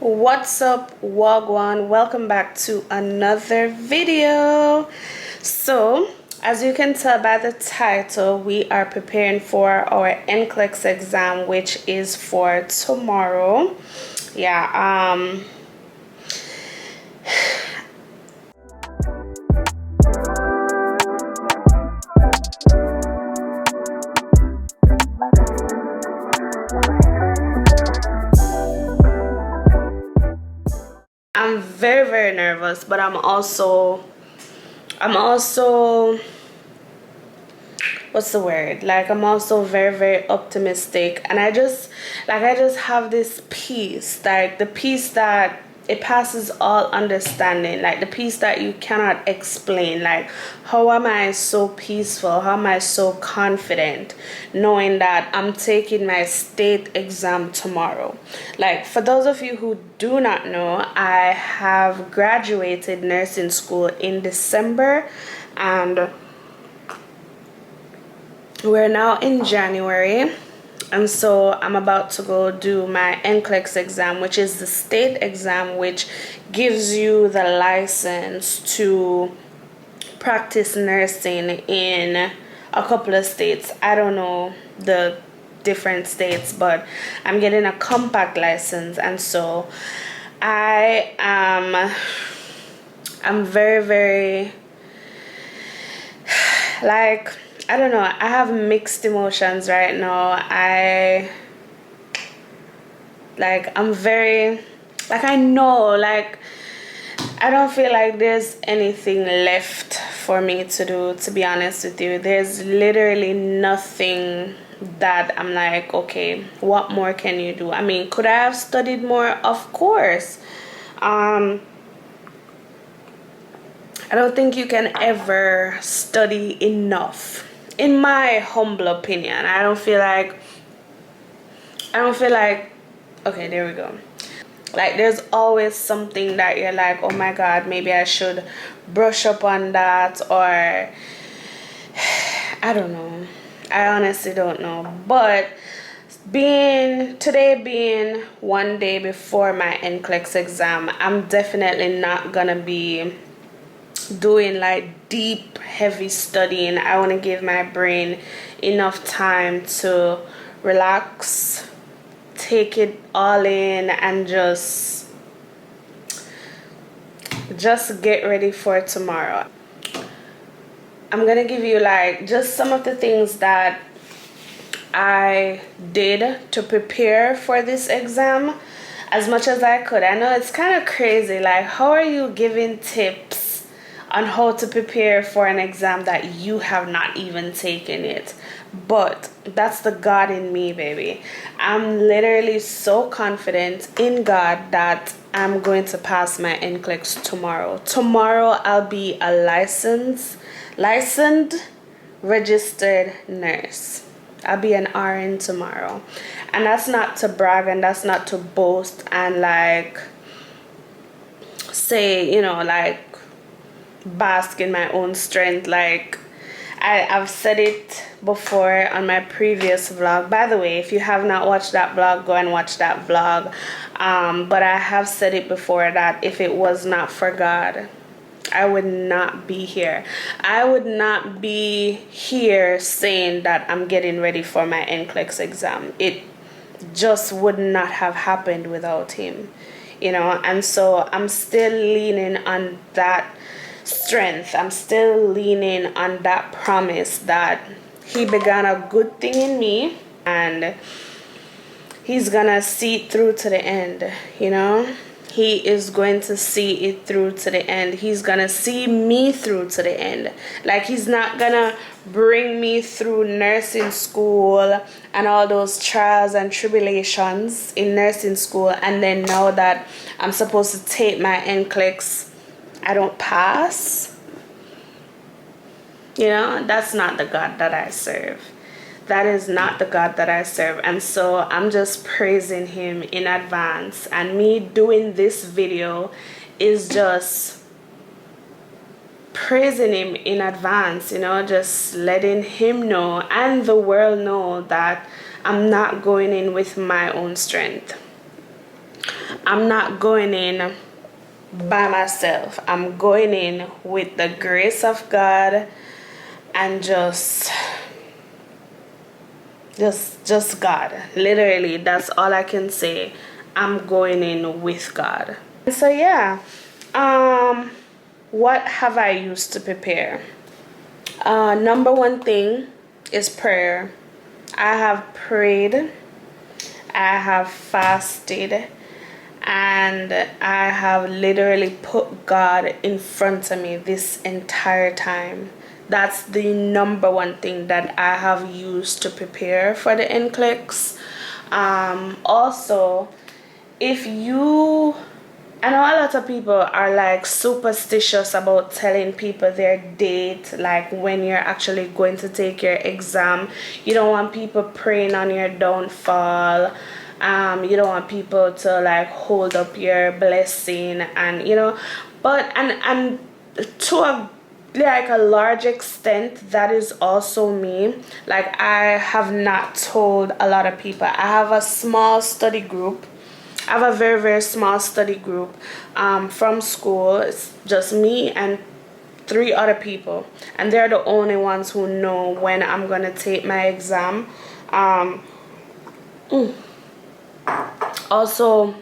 What's up, Wagwan? Welcome back to another video. So, as you can tell by the title, we are preparing for our NCLEX exam, which is for tomorrow. I'm very nervous, but I'm also what's the word, like I'm also very optimistic, and I just have this peace, like the peace that it passes all understanding, like the peace that you cannot explain. Like, how am I so peaceful? How am I so confident knowing that I'm taking my state exam tomorrow? Like, for those of you who do not know, I have graduated nursing school in December, and we're now in January, and so I'm about to go do my NCLEX exam, which is the state exam, which gives you the license to practice nursing in a couple of states. I don't know the different states, but I'm getting a compact license, and so I'm very like, I don't know, I have mixed emotions right now. I'm very, like, I know, like, I don't feel like there's anything left for me to do, to be honest with you. There's literally nothing that I'm like, okay, what more can you do? I mean, could I have studied more? Of course. I don't think you can ever study enough, in my humble opinion. I don't feel like, okay, there we go. Like, there's always something that you're like, oh my God, maybe I should brush up on that, or I don't know. I honestly don't know. But today being one day before my NCLEX exam, I'm definitely not gonna be doing like deep heavy studying. I want to give my brain enough time to relax, take it all in, and just get ready for tomorrow. I'm gonna give you like just some of the things that I did to prepare for this exam as much as I could. I know it's kind of crazy, like, how are you giving tips on how to prepare for an exam that you have not even taken it? But that's the God in me, baby. I'm literally so confident in God that I'm going to pass my NCLEX tomorrow. Tomorrow I'll be a licensed registered nurse. I'll be an RN tomorrow. And that's not to brag, and that's not to boast and like say, you know, like bask in my own strength. Like, I've said it before on my previous vlog. By the way, if you have not watched that vlog, go and watch that vlog. But I have said it before that if it was not for God, I would not be here. I would not be here saying that I'm getting ready for my NCLEX exam. It just would not have happened without him, you know. And so I'm still leaning on that strength. I'm still leaning on that promise that he began a good thing in me, and he's gonna see it through to the end, you know. He is going to see it through to the end. He's gonna see me through to the end. Like, he's not gonna bring me through nursing school and all those trials and tribulations in nursing school, and then now that I'm supposed to take my NCLEX, I don't pass. You know, that's not the God that I serve. That is not the God that I serve. And so I'm just praising him in advance. And me doing this video is just praising him in advance, you know, just letting him know and the world know that I'm not going in with my own strength. I'm not going in by myself. I'm going in with the grace of God and just God. Literally, that's all I can say. I'm going in with God. So yeah, what have I used to prepare? Number one thing is prayer. I have prayed, I have fasted, and I have literally put God in front of me this entire time. That's the number one thing that I have used to prepare for the NCLEX. Also, if you, I know a lot of people are like superstitious about telling people their date, like when you're actually going to take your exam. You don't want people preying on your downfall. You don't want people to like hold up your blessing, and but and to a large extent, that is also me. Like, I have not told a lot of people. I have a small study group. I have a very, very small study group from school. It's just me and 3 other people, and they're the only ones who know when I'm gonna take my exam. Also,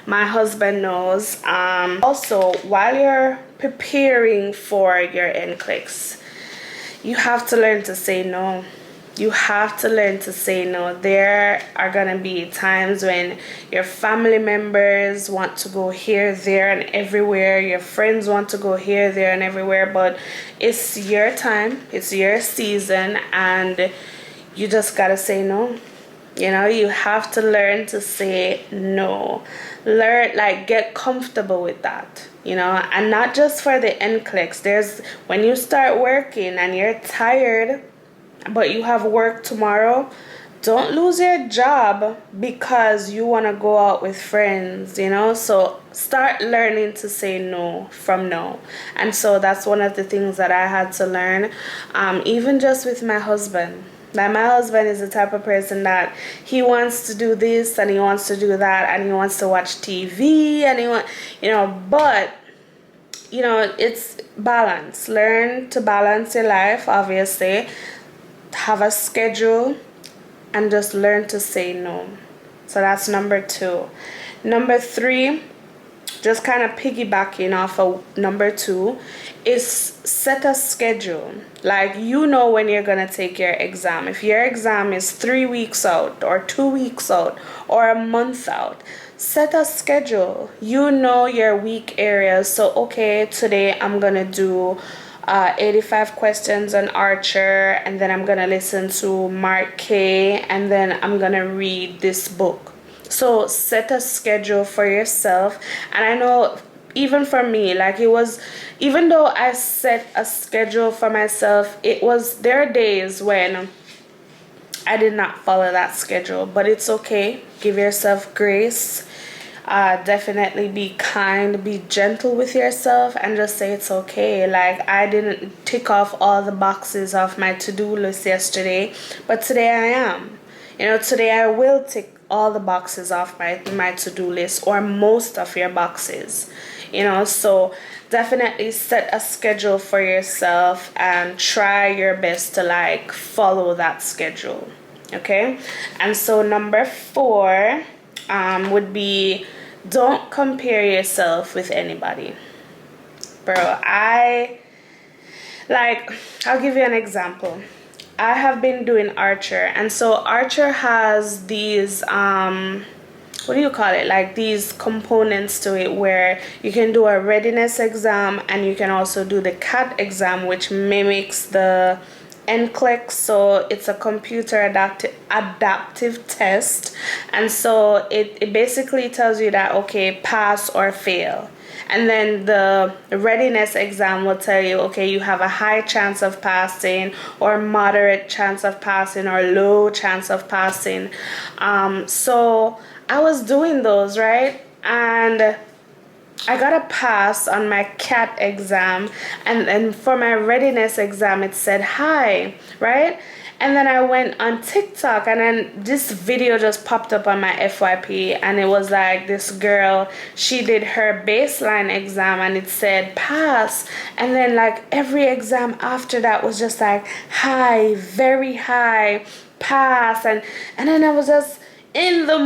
my husband knows. Also, while you're preparing for your NCLEX, you have to learn to say no. You have to learn to say no. There are gonna be times when your family members want to go here, there, and everywhere. Your friends want to go here, there, and everywhere. But it's your time. It's your season, and you just gotta say no. You have to learn to say no. Get comfortable with that. And not just for the NCLEX. There's when you start working and you're tired, but you have work tomorrow. Don't lose your job because you want to go out with friends. So start learning to say no from no. And so that's one of the things that I had to learn, even just with my husband. Like, my husband is the type of person that he wants to do this and he wants to do that and he wants to watch TV and but it's balance. Learn to balance your life, obviously. Have a schedule and just learn to say no. So that's number 2. Number 3, just kind of piggybacking off of number 2, is set a schedule. Like, when you're gonna take your exam. If your exam is 3 weeks out or 2 weeks out or a month out, set a schedule. Your weak areas. So okay, today I'm gonna do 85 questions on Archer, and then I'm gonna listen to Mark K, and then I'm gonna read this book. So set a schedule for yourself. And I know, even for me, like, even though I set a schedule for myself, there are days when I did not follow that schedule, but it's okay. Give yourself grace. Definitely be kind, be gentle with yourself, and just say it's okay. Like, I didn't tick off all the boxes of my to-do list yesterday, but today I am. Today I will tick all the boxes off my to-do list, or most of your boxes. So definitely set a schedule for yourself and try your best to follow that schedule. Okay? And so number 4 would be, don't compare yourself with anybody. Bro, I'll give you an example. I have been doing Archer, and so Archer has these what do you call it, like these components to it, where you can do a readiness exam and you can also do the CAT exam, which mimics the NCLEX. So it's a computer adaptive test, and so it basically tells you that, okay, pass or fail. And then the readiness exam will tell you, okay, you have a high chance of passing, or moderate chance of passing, or low chance of passing. So I was doing those, right? And I got a pass on my CAT exam, and for my readiness exam it said high, right? And then I went on TikTok, and then this video just popped up on my FYP, and it was like this girl, she did her baseline exam and it said pass, and then like every exam after that was just like high, very high, pass, and then I was just in that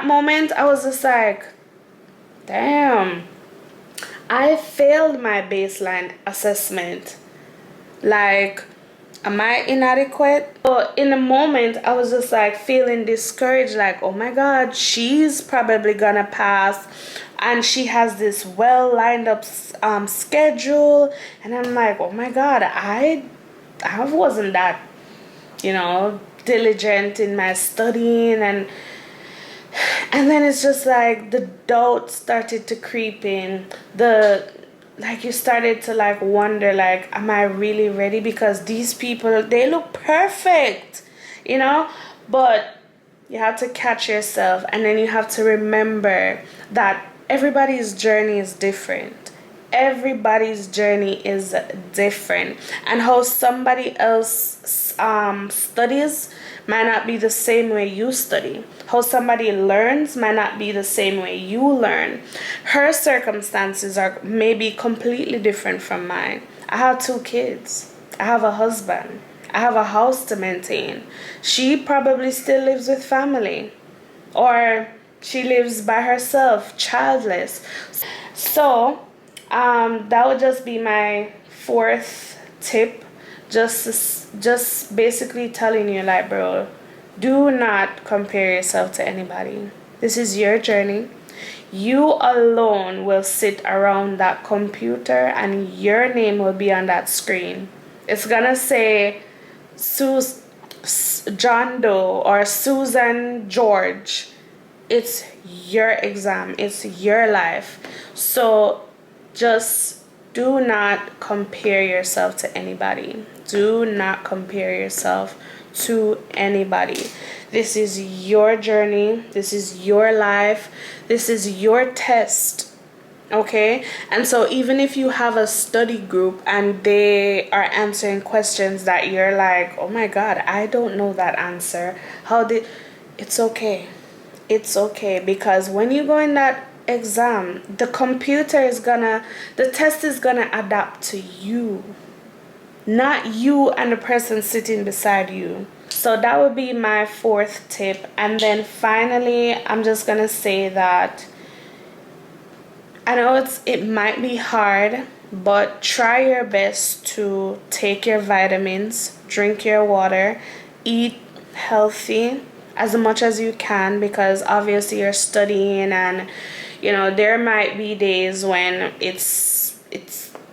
moment I was just like, damn, I failed my baseline assessment. Like, am I inadequate? So in the moment, I was just like feeling discouraged, like, oh my God, she's probably gonna pass. And she has this well lined up schedule. And I'm like, oh my God, I wasn't that, diligent in my studying. And then it's just like the doubt started to creep in. You started to like wonder, like, am I really ready? Because these people, they look perfect, but you have to catch yourself, and then you have to remember that everybody's journey is different. Everybody's journey is different, and how somebody else studies might not be the same way you study. How somebody learns might not be the same way you learn. Her circumstances are maybe completely different from mine. I have 2 kids. I have a husband. I have a house to maintain. She probably still lives with family, or she lives by herself, childless. So that would just be my 4th tip. Just basically telling you, like, bro, do not compare yourself to anybody. This is your journey. You alone will sit around that computer and your name will be on that screen. It's gonna say John Doe or Susan George. It's your exam. It's your life. So just do not compare yourself to anybody. Do not compare yourself to anybody. This is your journey. This is your life. This is your test. Okay? And so even if you have a study group and they are answering questions that you're like, oh my God, I don't know that answer. It's okay. It's okay, because when you go in that exam, the test is gonna adapt to you, not you and the person sitting beside you. So that would be my 4th tip. And then finally, I'm just gonna say that I know it might be hard, but try your best to take your vitamins, drink your water, eat healthy as much as you can, because obviously you're studying, and there might be days when it's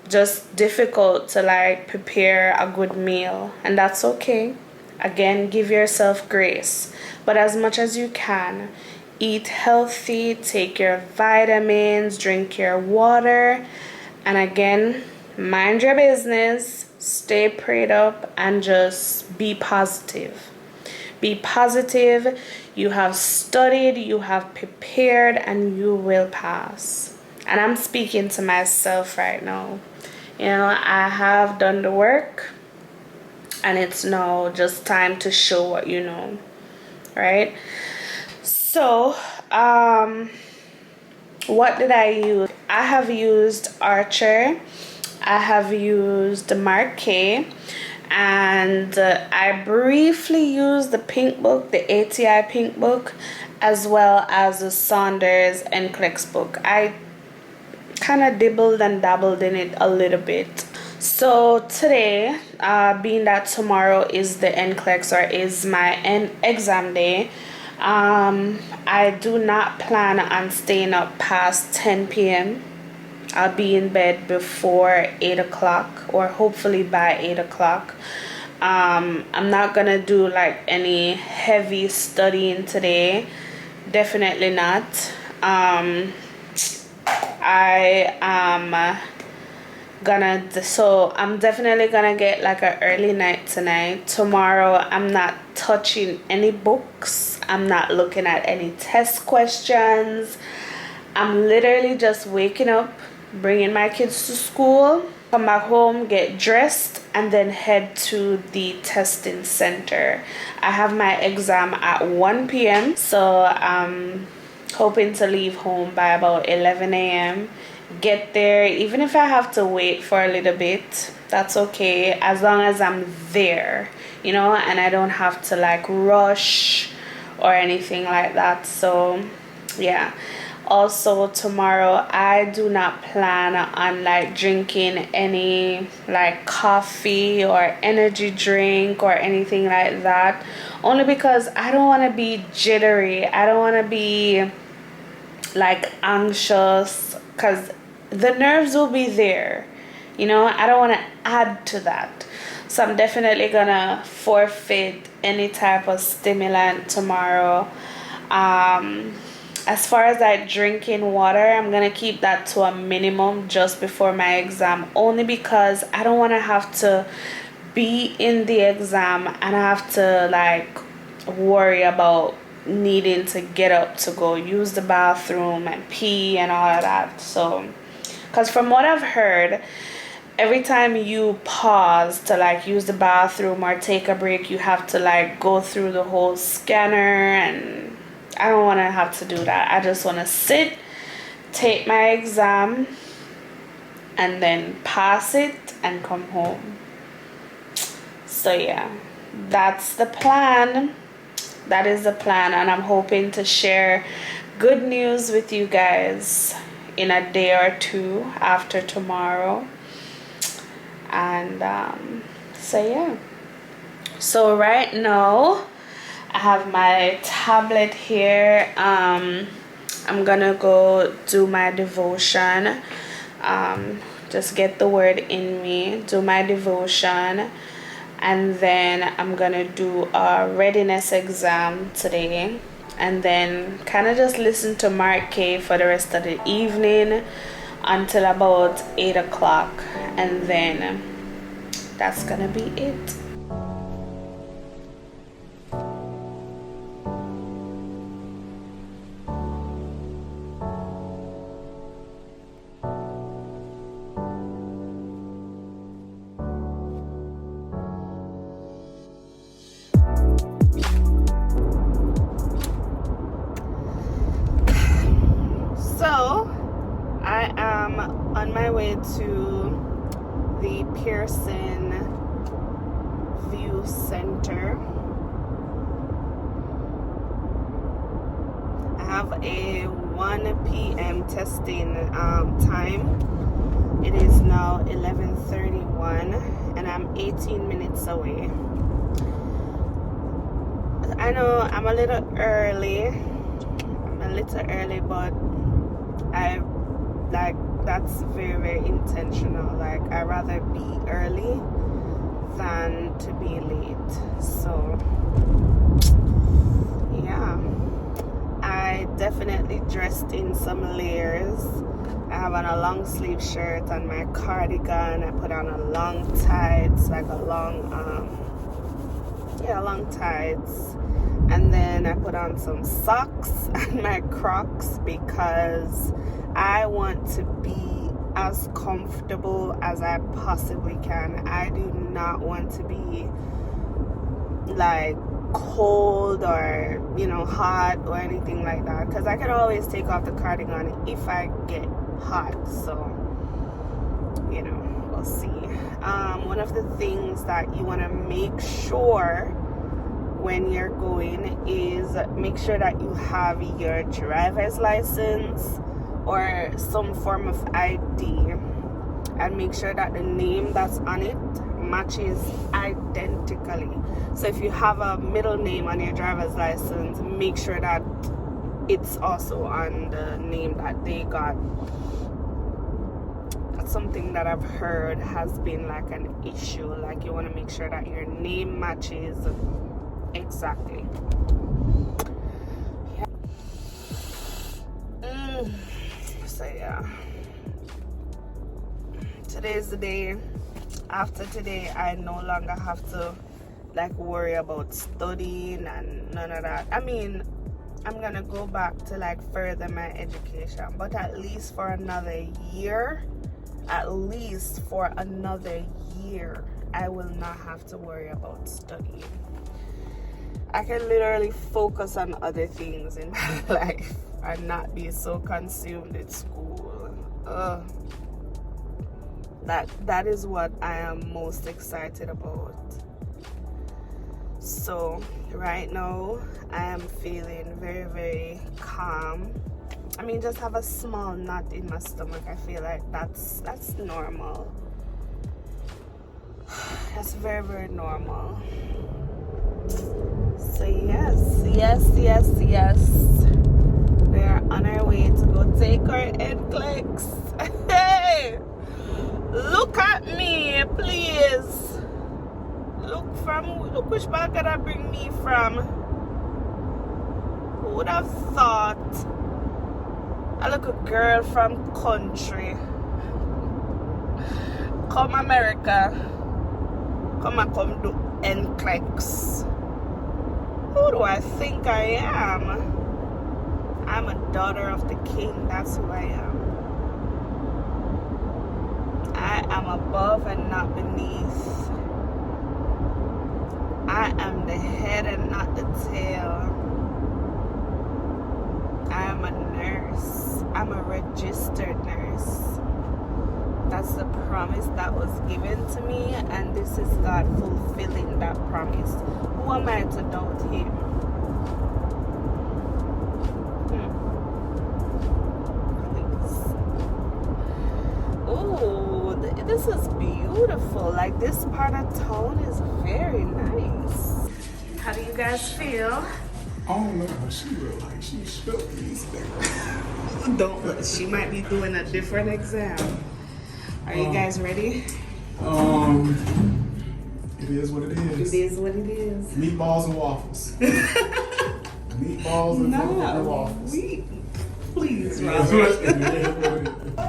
just difficult to like prepare a good meal, and that's okay. Again, give yourself grace, but as much as you can, eat healthy, take your vitamins, drink your water, and again, mind your business, stay prayed up, and just be positive. Be positive. You have studied, you have prepared, and you will pass. And I'm speaking to myself right now. I have done the work, and it's now just time to show what you know, right? So, what did I use? I have used Archer. I have used Marquet. And I briefly used the Pink Book, the ATI Pink Book, as well as the Saunders NCLEX book. I kind of dibbled and dabbled in it a little bit. So today, being that tomorrow is the NCLEX, or is my exam day, I do not plan on staying up past 10 p.m. I'll be in bed before 8 o'clock, or hopefully by 8 o'clock. I'm not gonna do like any heavy studying today. Definitely not. I'm definitely gonna get like an early night tonight. Tomorrow, I'm not touching any books. I'm not looking at any test questions. I'm literally just waking up, bringing my kids to school, come back home, get dressed, and then head to the testing center. I have my exam at 1 p.m. so I'm hoping to leave home by about 11 a.m. Get there, even if I have to wait for a little bit, that's okay, as long as I'm there, you know, and I don't have to like rush or anything like that. So yeah. Also tomorrow I do not plan on like drinking any like coffee or energy drink or anything like that, only because I don't want to be jittery. I don't want to be like anxious, because the nerves will be there, you know. I don't want to add to that, so I'm definitely gonna forfeit any type of stimulant tomorrow. As far as like drinking water, I'm gonna keep that to a minimum just before my exam, only because I don't want to have to be in the exam and I have to like worry about needing to get up to go use the bathroom and pee and all of that. So, because from what I've heard, every time you pause to like use the bathroom or take a break, you have to like go through the whole scanner, and I don't want to have to do that. I just want to sit, take my exam, and then pass it and come home. So yeah, that's the plan. That is the plan, and I'm hoping to share good news with you guys in a day or two after tomorrow. And so yeah. So right now I have my tablet here. I'm gonna go do my devotion. Just get the word in me, do my devotion, and then I'm gonna do a readiness exam today, and then kind of just listen to Mark K for the rest of the evening until about 8 o'clock, and then that's gonna be it. So I am on my way to the Pearson View Center. I have a 1 p.m. testing time. It is now 11:31 and I'm 18 minutes away. I know I'm a little early. But I like that's very, very intentional. Like, I'd rather be early than to be late. So yeah, I definitely dressed in some layers. I have on a long sleeve shirt and my cardigan. I put on a long tights, like a long long tights, and then I put on some socks and my Crocs because I want to be as comfortable as I possibly can. I do not want to be like cold or, you know, hot or anything like that, because I can always take off the cardigan if I get hot. So, you know, we'll see. One of the things that you want to make sure when you're going is make sure that you have your driver's license or some form of ID, and make sure that the name that's on it matches identically. So if you have a middle name on your driver's license, make sure that it's also on the name that they got. That's something that I've heard has been like an issue. Like, you want to make sure that your name matches exactly. Yeah. So yeah, today's the day. After today, I no longer have to like worry about studying and none of that. I mean, I'm gonna go back to like further my education, but at least for another year, I will not have to worry about studying. I can literally focus on other things in my life and not be so consumed in school. That is what I am most excited about. So right now I am feeling very, very calm. I mean, just have a small knot in my stomach. I feel like that's normal. That's very, very normal. So yes, we are on our way to go take our NCLEX. Hey, look at me, please. Look which bag did I bring me from? Who would have thought? I look a girl from country. Come America. Come do NCLEX. Who do I think I am? I'm a daughter of the king. That's who I am. I am above and not beneath. I am the head and not the tail. I am a nurse. I'm a registered nurse. That's the promise that was given to me, and this is God fulfilling that promise. Who am I to doubt him? Please. Oh, this is beautiful. Like, this part of town is very nice. How do you guys feel? I don't know how she real like she spilled these things. Don't look. She might be doing a different exam. Are you guys ready? It is what it is. It is what it is. Meatballs and waffles. Meatballs and waffles. Please, It Robert. is what it is. I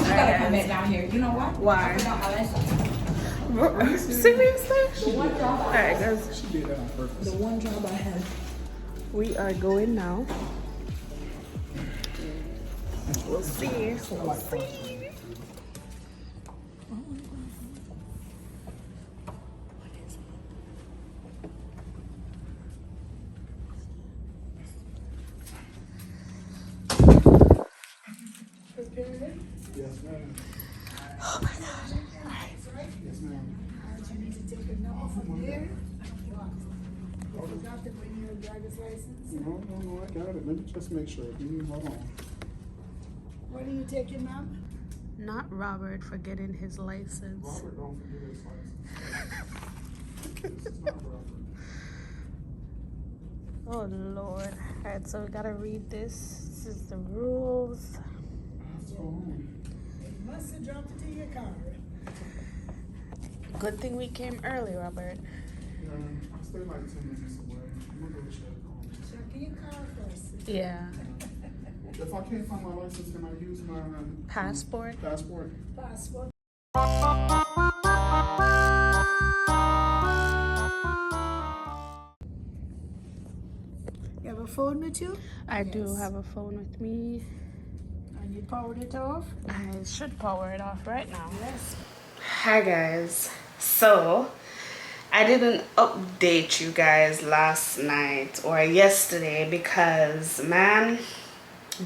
gotta come back down here. You know what? Why? I forgot my lesson. Seriously? The one job I Alright, had. guys. She did that on purpose. The one job I had. We are going now. We'll see. We'll see. Yes, ma'am. Oh my god. Yes, ma'am. You need to take a number from there. You forgot to bring your driver's license. No, I got it. Let me just make sure. Hold on. What are you taking, ma'am? Not Robert for getting his license. Robert, don't forget his license. This is not Robert. Oh Lord. Alright, so we gotta read this. This is the rules. What's going on? You must have dropped it in your car. Good thing we came early, Robert. Yeah, I stay like 10 minutes away. I'm gonna go check on it. Check in your car first. Yeah. If I can't find my license, can I use my Passport? passport? Passport. You have a phone with you? I do have a phone with me. And you powered it off? I should power it off right now. Yes. Hi guys. So I didn't update you guys last night or yesterday because man,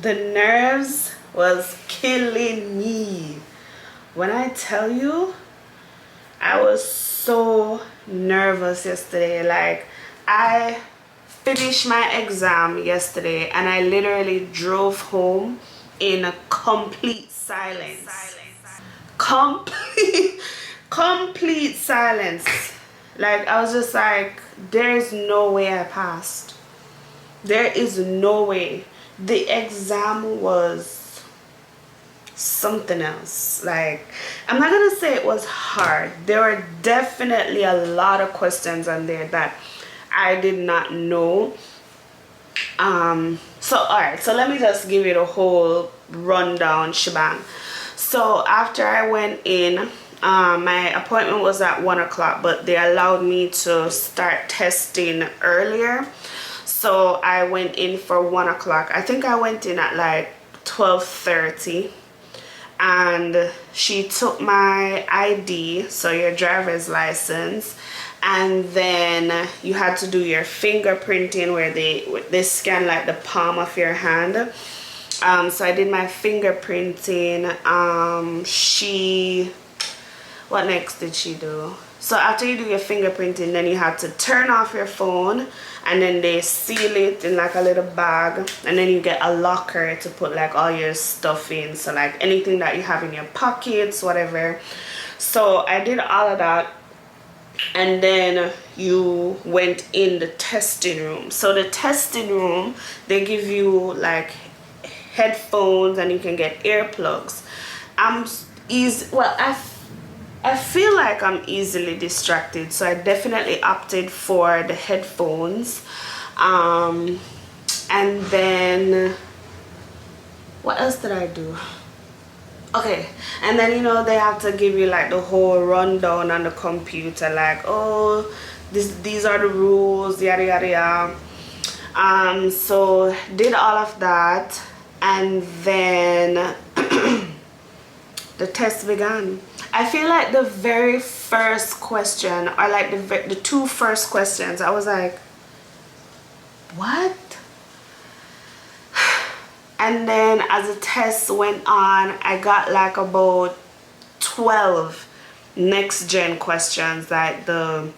the nerves was killing me. When I tell you, I was so nervous yesterday. Like, I finished my exam yesterday and I literally drove home in a complete silence. Complete silence. Like, I was just like, there is no way I passed. There is no way. The exam was something else. Like, I'm not gonna say it was hard. There were definitely a lot of questions on there that I did not know. So alright, so let me just give you the whole rundown shebang. So after I went in, my appointment was at 1 o'clock, but they allowed me to start testing earlier. So I went in for 1 o'clock. I think I went in at like 12:30. and she took my ID, so your driver's license, and then you had to do your fingerprinting where they scan like the palm of your hand. So I did my fingerprinting. What next did she do? So after you do your fingerprinting, then you have to turn off your phone, and then they seal it in like a little bag, and then you get a locker to put like all your stuff in, so like anything that you have in your pockets, whatever. So I did all of that, and then you went in the testing room. So the testing room, they give you like headphones, and you can get earplugs. I feel like I'm easily distracted, so I definitely opted for the headphones. And then what else did I do? Okay, and then they have to give you like the whole rundown on the computer, like, oh, these are the rules, yada yada yada. So did all of that, and then the test began. I feel like the very first question, or like the two first questions, I was like, what? And then as the test went on, I got like about 12 next gen questions, like the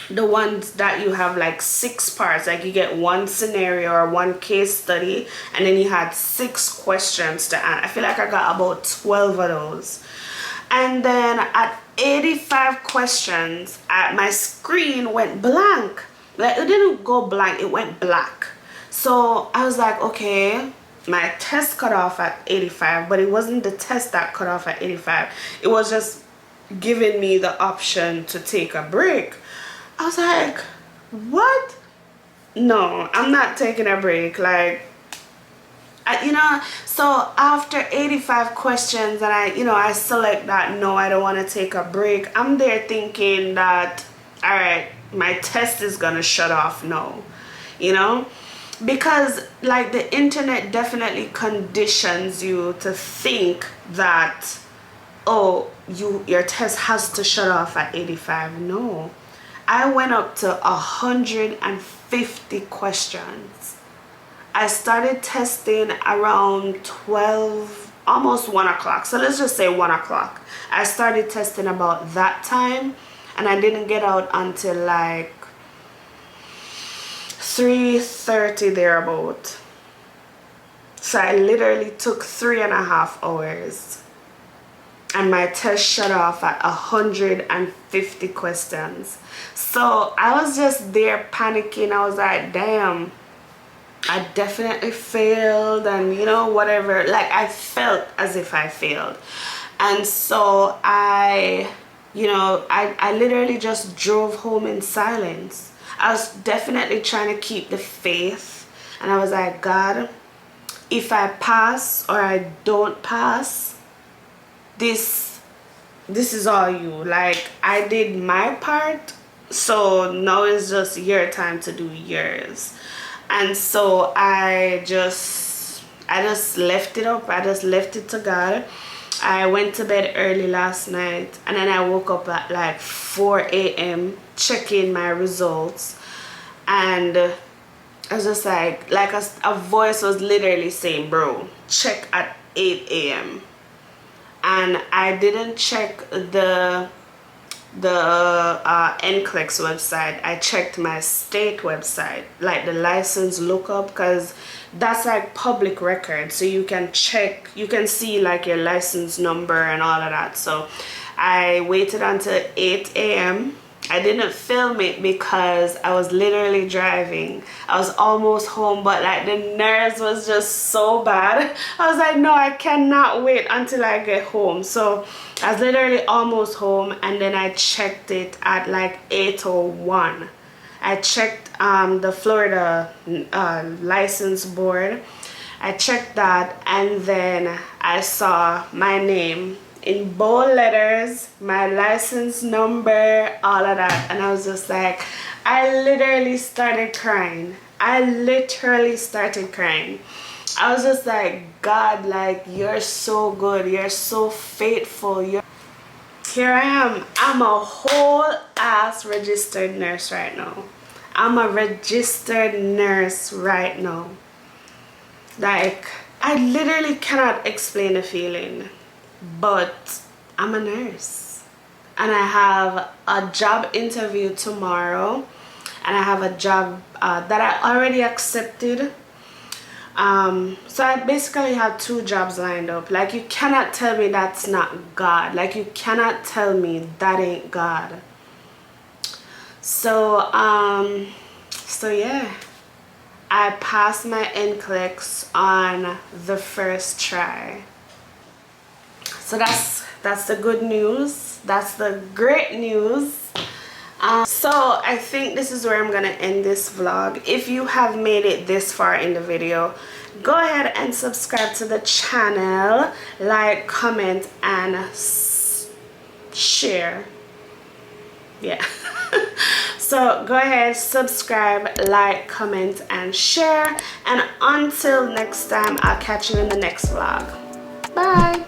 ones that you have like 6 parts, like you get one scenario or one case study, and then you had 6 questions to answer. I feel like I got about 12 of those. And then at 85 questions, my screen went blank. Like, it didn't go blank, it went black. So I was like, okay, my test cut off at 85, but it wasn't the test that cut off at 85. It was just giving me the option to take a break. I was like, what? No, I'm not taking a break. Like, so after 85 questions, and I select that no, I don't want to take a break, I'm there thinking that, all right, my test is gonna shut off now, because like the internet definitely conditions you to think that, oh, your test has to shut off at 85. No, I went up to 150 questions. I started testing around 12, almost 1 o'clock. So let's just say 1 o'clock. I started testing about that time, and I didn't get out until like 3:30 thereabout. So I literally took 3.5 hours, and my test shut off at 150 questions. So I was just there panicking. I was like, damn, I definitely failed, and whatever. Like, I felt as if I failed. And so I literally just drove home in silence. I was definitely trying to keep the faith, and I was like, God, if I pass or I don't pass, this is all you. Like, I did my part, so now it's just your time to do yours. And so I just left it up. I just left it to God. I went to bed early last night, and then I woke up at like 4 a.m. checking my results, and I was just like a voice was literally saying, bro, check at 8 a.m. And I didn't check the NCLEX website. I checked my state website, like the license lookup, because that's like public record, so you can check, you can see like your license number and all of that. So I waited until 8 a.m. I didn't film it because I was literally driving. I was almost home, but like the nerves was just so bad. I was like, no, I cannot wait until I get home. So I was literally almost home, and then I checked it at like 8:01. I checked the Florida license board. I checked that, and then I saw my name in bold letters, my license number, all of that, and I was just like, I literally started crying. I was just like, God, like, you're so good, you're so faithful. Here I am. I'm a whole ass registered nurse right now. I'm a registered nurse right now. Like, I literally cannot explain the feeling, but I'm a nurse. And I have a job interview tomorrow, and I have a job that I already accepted. So I basically have 2 jobs lined up. Like, you cannot tell me that's not God. Like, you cannot tell me that ain't God. So so yeah, I passed my NCLEX on the first try. So that's the good news. That's the great news. So I think this is where I'm gonna end this vlog. If you have made it this far in the video, go ahead and subscribe to the channel, like, comment, and share. Yeah. So go ahead, subscribe, like, comment, and share. And until next time, I'll catch you in the next vlog. Bye.